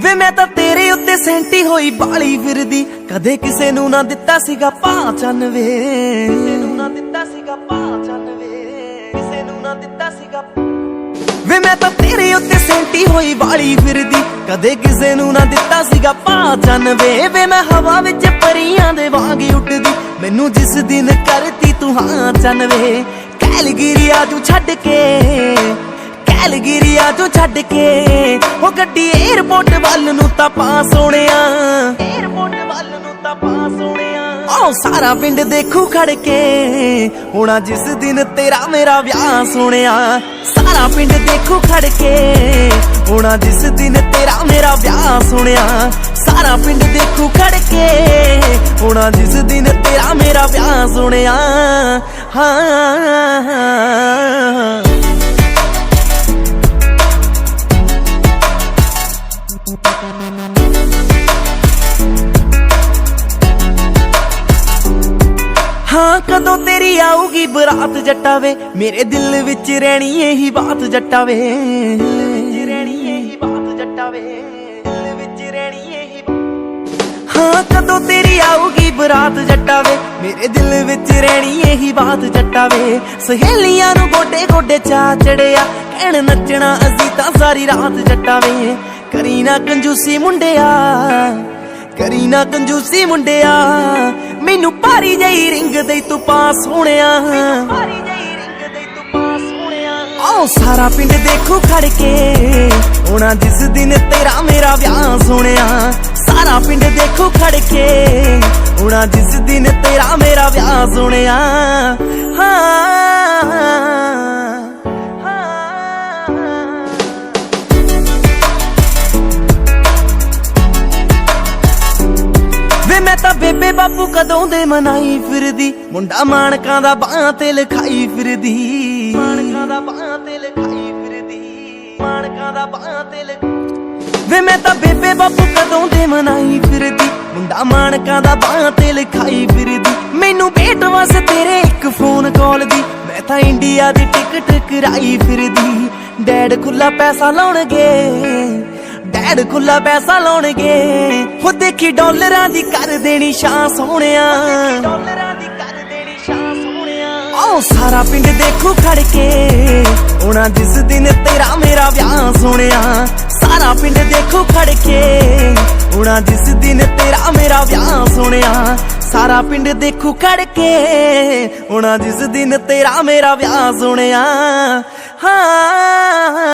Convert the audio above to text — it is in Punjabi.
ਵੇ ਮੈਂ ਤਾਂ ਤੇਰੇ ਉੱਤੇ ਸੈਂਟੀ ਹੋਈ ਬਾਲੀ ਫਿਰਦੀ, ਕਦੇ ਕਿਸੇ ਨੂੰ ਨਾ ਦਿੱਤਾ ਸੀਗਾ ਪਹਿਚਾਨ ਵੇ, ਕਿਸੇ ਨੂੰ ਨਾ ਦਿੱਤਾ ਸੀਗਾ ਪਹਿਚਾਨ ਵੇ, ਕਿਸੇ ਨੂੰ ਨਾ ਦਿੱਤਾ ਸੀਗਾ ਵੇ ਮੈਂ ਤਾਂ ਤੇਰੇ ਉੱਤੇ ਸੈਂਟੀ ਹੋਈ ਬਾਲੀ ਫਿਰਦੀ, ਕਦੇ ਕਿਸੇ ਨੂੰ ਨਾ ਦਿੱਤਾ ਸੀਗਾ ਪਹਿਚਾਨ ਵੇ। ਵੇ ਮੈਂ ਹਵਾ ਵਿੱਚ ਪਰੀਆਂ ਦੇ ਵਾਂਗ ਉੱਡਦੀ, ਮੈਨੂੰ ਜਿਸ ਦਿਨ ਕਰਤੀ ਤੂੰ ਹਾਂ ਚੰਨ ਵੇ। ਕੈਲਗਰੀ ਆਜੂ ਛੱਡ ਕੇ, ਕੈਲਗਰੀ ਆਜੂ ਛੱਡ ਕੇ, ਉਹ ਗੱਡੀ 에ਅਰਪੋਰਟ ਵੱਲ ਨੂੰ ਤਾਂ ਪਾ ਸੋਹਣਿਆ, 에ਅਰਪੋਰਟ ਵੱਲ ਨੂੰ ਤਾਂ ਪਾ ਸੋਹਣਿਆ। ਉਹ ਸਾਰਾ ਪਿੰਡ ਦੇਖੂ ਖੜ ਕੇ, ਹੋਣਾ ਜਿਸ ਦਿਨ ਤੇਰਾ ਮੇਰਾ ਵਿਆਹ ਸੋਹਣਿਆ। ਸਾਰਾ ਪਿੰਡ ਦੇਖੂ ਖੜ ਕੇ, ਹੋਣਾ ਜਿਸ ਦਿਨ ਤੇਰਾ ਮੇਰਾ ਵਿਆਹ ਸੋਹਣਿਆ। ਸਾਰਾ ਪਿੰਡ ਦੇਖੂ ਖੜ ਕੇ, ਹੋਣਾ ਜਿਸ ਦਿਨ ਤੇਰਾ ਮੇਰਾ ਵਿਆਹ ਸੋਹਣਿਆ। ਹਾਂ ਹਾਂ ਕਦੋਂ ਤੇਰੀ ਆਊਗੀ ਬਰਾਤ ਜੱਟਾ ਵੇ, ਮੇਰੇ ਦਿਲ ਵਿੱਚ ਰਹਿਣੀ ਇਹੀ ਬਾਤ ਜੱਟਾ ਵੇ, ਰਹਿਣੀ ਇਹੀ ਬਾਤ ਜੱਟਾ ਵੇ, ਦਿਲ ਵਿੱਚ ਰਹਿਣੀ ਇਹੀ। ਹਾਂ ਕਦੋਂ ਤੇਰੀ ਆਊਗੀ ਬਰਾਤ ਜੱਟਾ ਵੇ, ਮੇਰੇ ਦਿਲ ਵਿੱਚ ਰਹਿਣੀ ਇਹੀ ਬਾਤ ਜੱਟਾ ਵੇ। ਸਹੇਲੀਆਂ ਨੂੰ ਗੋਡੇ ਗੋਡੇ ਚਾ ਚੜਿਆ, ਕਹਿਣ ਨੱਚਣਾ ਅਸੀਂ ਤਾਂ ਸਾਰੀ ਰਾਤ ਜੱਟਾ ਵੇ। ਕਰੀ ਨਾ ਕੰਜੂਸੀ ਮੁੰਡਿਆ, ਕਰੀ ਨਾ ਕੰਜੂਸੀ ਮੁੰਡਿਆ, ਮੈਨੂੰ ਭਾਰੀ ਜਈ ਰਿੰਗ ਦੇ ਤੂੰ ਪਾ ਸੋਹਣਿਆ, ਭਾਰੀ ਜਈ ਰਿੰਗ ਦੇ ਤੂੰ ਪਾ ਸੋਹਣਿਆ। ਆਓ ਸਾਰਾ ਪਿੰਡ ਦੇਖੂ ਖੜ ਕੇ, ਹੋਣਾ ਜਿਸ ਦਿਨ ਤੇਰਾ ਮੇਰਾ ਵਿਆਹ ਸੋਹਣਿਆ। ਸਾਰਾ ਪਿੰਡ ਦੇਖੂ ਖੜ ਕੇ, ਹੋਣਾ ਜਿਸ ਦਿਨ ਤੇਰਾ ਮੇਰਾ ਵਿਆਹ ਸੋਹਣਿਆ। ਵੇ ਮੈਂ ਤਾਂ ਬੇਬੇ ਬਾਪੂ ਕਦੋਂ ਦੇ ਮਨਾਈ ਫਿਰਦੀ, ਮੁੰਡਾ ਮਾਣਕਾਂ ਦਾ ਬਾਹਾਂ ਤੇ ਲਿਖਾਈ ਫਿਰਦੀ, ਮਾਣਕਾਂ ਦਾ ਬਾਹਾਂ ਤੇ ਲਿਖਾਈ ਫਿਰਦੀ, ਮਾਣਕਾਂ ਦਾ ਬਾਹਾਂ ਤੇ ਵੇ ਮੈਂ ਤਾਂ ਬੇਬੇ ਬਾਪੂ ਕਦੋਂ ਦੇ ਮਨਾਈ ਫਿਰਦੀ, ਮੁੰਡਾ ਮਾਣਕਾਂ ਦਾ ਬਾਹਾਂ ਤੇ ਲਿਖਾਈ ਫਿਰਦੀ। ਮੈਨੂੰ ਭੇਟ ਵਸ ਤੇਰੇ ਇੱਕ ਫੋਨ ਕਾਲ ਦੀ, ਮੈਂ ਤਾਂ ਇੰਡੀਆ ਦੀ ਟਿਕਟ ਕਰਾਈ ਫਿਰਦੀ। ਡੈਡ ਖੁੱਲਾ ਪੈਸਾ ਲਾਉਣਗੇ, ਡੈਡ ਖੁੱਲਾ ਪੈਸਾ ਲਾਉਣਗੇ, ਉਹ ਦੇਖੀ ਡਾਲਰਾਂ ਦੀ ਕਰ ਦੇਣੀ ਸ਼ਾਂ ਸੋਹਣਿਆ, ਡਾਲਰਾਂ ਦੀ ਕਰ ਦੇਣੀ ਸ਼ਾਂ ਸੋਹਣਿਆ। ਆਓ ਸਾਰਾ ਪਿੰਡ ਦੇਖੂ ਖੜ ਕੇ, ਹੋਣਾ ਜਿਸ ਦਿਨ ਤੇਰਾ ਮੇਰਾ ਵਿਆਹ ਸੋਹਣਿਆ। ਸਾਰਾ ਪਿੰਡ ਦੇਖੂ ਖੜ ਕੇ, ਹੋਣਾ ਜਿਸ ਦਿਨ ਤੇਰਾ ਮੇਰਾ ਵਿਆਹ ਸੋਹਣਿਆ। ਸਾਰਾ ਪਿੰਡ ਦੇਖੂ ਖੜ ਕੇ, ਹੋਣਾ ਜਿਸ ਦਿਨ ਤੇਰਾ ਮੇਰਾ ਵਿਆਹ ਸੋਹਣਿਆ। ਹਾਂ